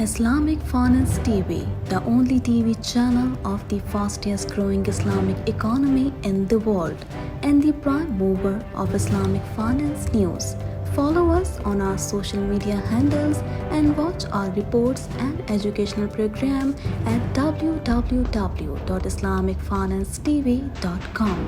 Islamic Finance TV, the only TV channel of the fastest growing Islamic economy in the world and the prime mover of Islamic finance news. Follow us on our social media handles and watch our reports and educational program at www.islamicfinancetv.com.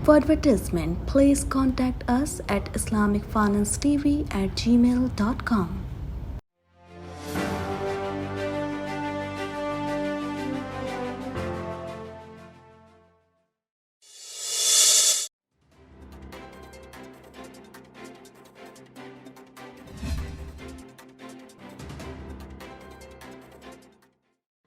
For advertisement, please contact us at islamicfinancetv@gmail.com.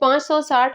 560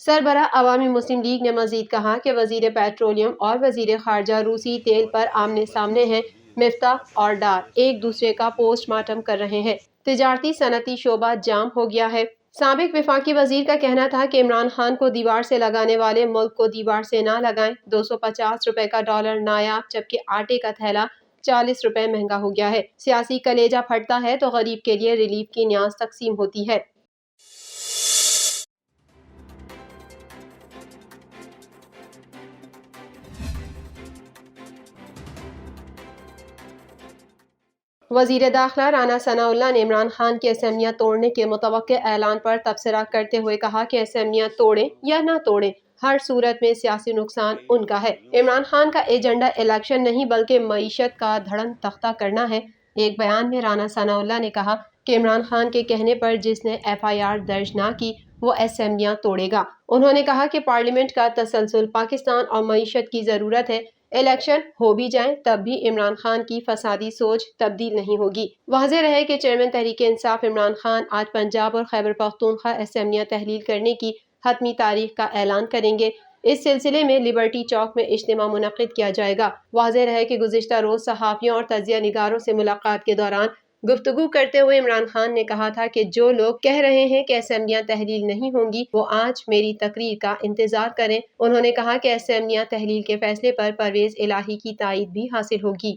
سربراہ عوامی مسلم league نے مزید کہا کہ وزیر petroleum اور وزیر خارجہ روسی تیل پر آمنے سامنے ہیں۔ مفتاح اور ڈار ایک دوسرے کا پوسٹ مارٹم کر رہے ہیں۔ تجارتی صنعتی شعبہ جام ہو گیا ہے۔ سابق وفاقی وزیر کا کہنا تھا کہ عمران خان کو دیوار سے لگانے والے ملک کو دیوار سے نہ لگائیں۔ 250 روپے کا ڈالر نایاب جبکہ آٹے کا تھیلا 40 روپے مہنگا ہو گیا ہے۔ سیاسی کلیجہ پھٹتا ہے تو غریب کے لیے ریلیف کی نیاز تقسیم ہوتی ہے۔ وزیر داخلہ رانا ثناء اللہ نے عمران خان کی اسمبلیاں توڑنے کے متوقع اعلان پر تبصرہ کرتے ہوئے کہا کہ اسمبلیاں توڑیں یا نہ توڑیں، ہر صورت میں سیاسی نقصان ان کا ہے۔ عمران خان کا ایجنڈا الیکشن نہیں بلکہ معیشت کا دھڑن تختہ کرنا ہے۔ ایک بیان میں رانا ثناء اللہ نے کہا کہ عمران خان کے کہنے پر جس نے FIR درج نہ کی وہ اسمبلیاں توڑے گا۔ انہوں نے کہا کہ پارلیمنٹ کا تسلسل پاکستان اور معیشت کی ضرورت ہے۔ الیکشن ہو بھی جائیں تب بھی عمران خان کی فسادی سوچ تبدیل نہیں ہوگی۔ واضح رہے کہ چیئرمین تحریک انصاف عمران خان آج پنجاب اور خیبر پختونخوا اسمبلیاں تحلیل کرنے کی حتمی تاریخ کا اعلان کریں گے۔ اس سلسلے میں لبرٹی چوک میں اجتماع منعقد کیا جائے گا۔ واضح رہے کہ گزشتہ روز صحافیوں اور تجزیہ نگاروں سے ملاقات کے دوران گفتگو کرتے ہوئے عمران خان نے کہا تھا کہ جو لوگ کہہ رہے ہیں کہ اسمبلیاں تحلیل نہیں ہوں گی وہ آج میری تقریر کا انتظار کریں۔ انہوں نے کہا کہ اسمبلیاں تحلیل کے فیصلے پر پرویز الہی کی تائید بھی حاصل ہوگی۔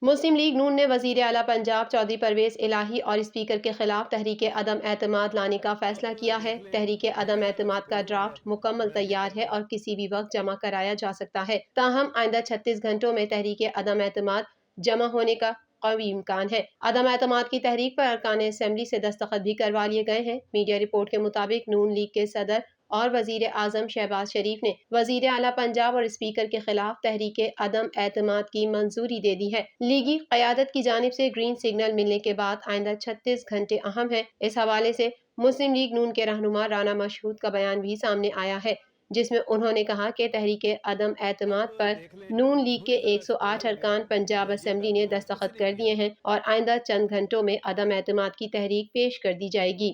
مسلم لیگ نون نے وزیر اعلیٰ پنجاب چودھری پرویز الہی اور اسپیکر کے خلاف تحریک عدم اعتماد لانے کا فیصلہ کیا ہے۔ تحریک عدم اعتماد کا ڈرافٹ مکمل تیار ہے اور کسی بھی وقت جمع کرایا جا سکتا ہے۔ تاہم آئندہ 36 گھنٹوں میں تحریک عدم اعتماد جمع ہونے کا قوی امکان ہے۔ عدم اعتماد کی تحریک پر ارکان اسمبلی سے دستخط بھی کروا لیے گئے ہیں۔ میڈیا رپورٹ کے مطابق نون لیگ کے صدر اور وزیر اعظم شہباز شریف نے وزیر اعلیٰ پنجاب اور اسپیکر کے خلاف تحریک عدم اعتماد کی منظوری دے دی ہے۔ لیگی قیادت کی جانب سے گرین سگنل ملنے کے بعد آئندہ 36 گھنٹے اہم ہیں۔ اس حوالے سے مسلم لیگ نون کے رہنما رانا مشہود کا بیان بھی سامنے آیا ہے جس میں انہوں نے کہا کہ تحریک عدم اعتماد پر نون لیگ کے 108 ارکان پنجاب اسمبلی نے دستخط کر دیے ہیں اور آئندہ چند گھنٹوں میں عدم اعتماد کی تحریک پیش کر دی جائے گی۔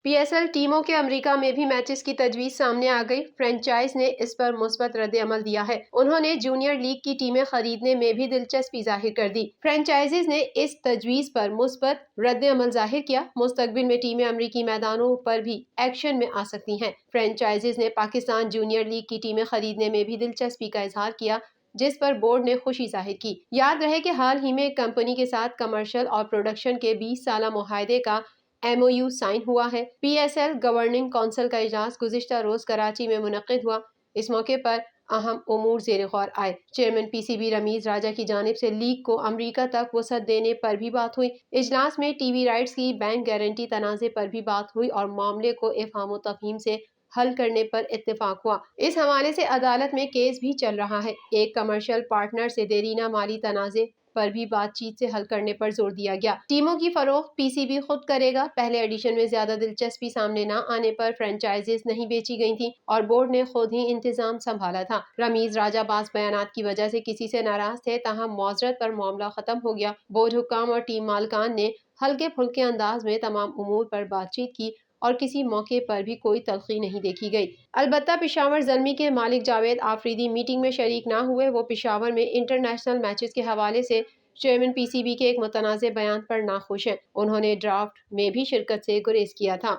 PSL ٹیموں کے امریکہ میں بھی میچز کی تجویز سامنے آ گئی۔ فرنچائز نے اس پر مثبت رد عمل دیا ہے۔ انہوں نے جونیئر لیگ کی ٹیمیں خریدنے میں بھی دلچسپی ظاہر کر دی۔ فرنچائزز نے اس تجویز پر مثبت رد عمل ظاہر کیا۔ مستقبل میں ٹیمیں امریکی میدانوں پر بھی ایکشن میں آ سکتی ہیں۔ فرنچائزز نے پاکستان جونیئر لیگ کی ٹیمیں خریدنے میں بھی دلچسپی کا اظہار کیا جس پر بورڈ نے خوشی ظاہر کی۔ یاد رہے کہ حال ہی میں ایک کمپنی کے ساتھ کمرشل اور پروڈکشن کے 20 سالہ معاہدے کا MOU سائن ہوا ہے۔ PSL گورننگ کونسل کا اجلاس گزشتہ روز کراچی میں منعقد ہوا۔ اس موقع پر اہم امور زیر غور آئے۔ چیئرمین PCB رمیز راجہ کی جانب سے لیگ کو امریکہ تک وسعت دینے پر بھی بات ہوئی۔ اجلاس میں ٹی وی رائٹس کی بینک گارنٹی تنازع پر بھی بات ہوئی اور معاملے کو افہام و تفہیم سے حل کرنے پر اتفاق ہوا۔ اس حوالے سے عدالت میں کیس بھی چل رہا ہے۔ ایک کمرشل پارٹنر سے دیرینہ مالی تنازع پر بھی بات چیت سے حل کرنے پر زور دیا گیا۔ ٹیموں کی فروخت PCB خود کرے گا۔ پہلے ایڈیشن میں زیادہ دلچسپی سامنے نہ آنے پر فرنچائزز نہیں بیچی گئی تھیں اور بورڈ نے خود ہی انتظام سنبھالا تھا۔ رمیز راجہ بعض بیانات کی وجہ سے کسی سے ناراض تھے تاہم معذرت پر معاملہ ختم ہو گیا۔ بورڈ حکام اور ٹیم مالکان نے ہلکے پھلکے انداز میں تمام امور پر بات چیت کی اور کسی موقع پر بھی کوئی تلخی نہیں دیکھی گئی۔ البتہ پشاور زلمی کے مالک جاوید آفریدی میٹنگ میں شریک نہ ہوئے۔ وہ پشاور میں انٹرنیشنل میچز کے حوالے سے چیئرمین PCB کے ایک متنازع بیان پر ناخوش ہیں۔ انہوں نے ڈرافٹ میں بھی شرکت سے گریز کیا تھا۔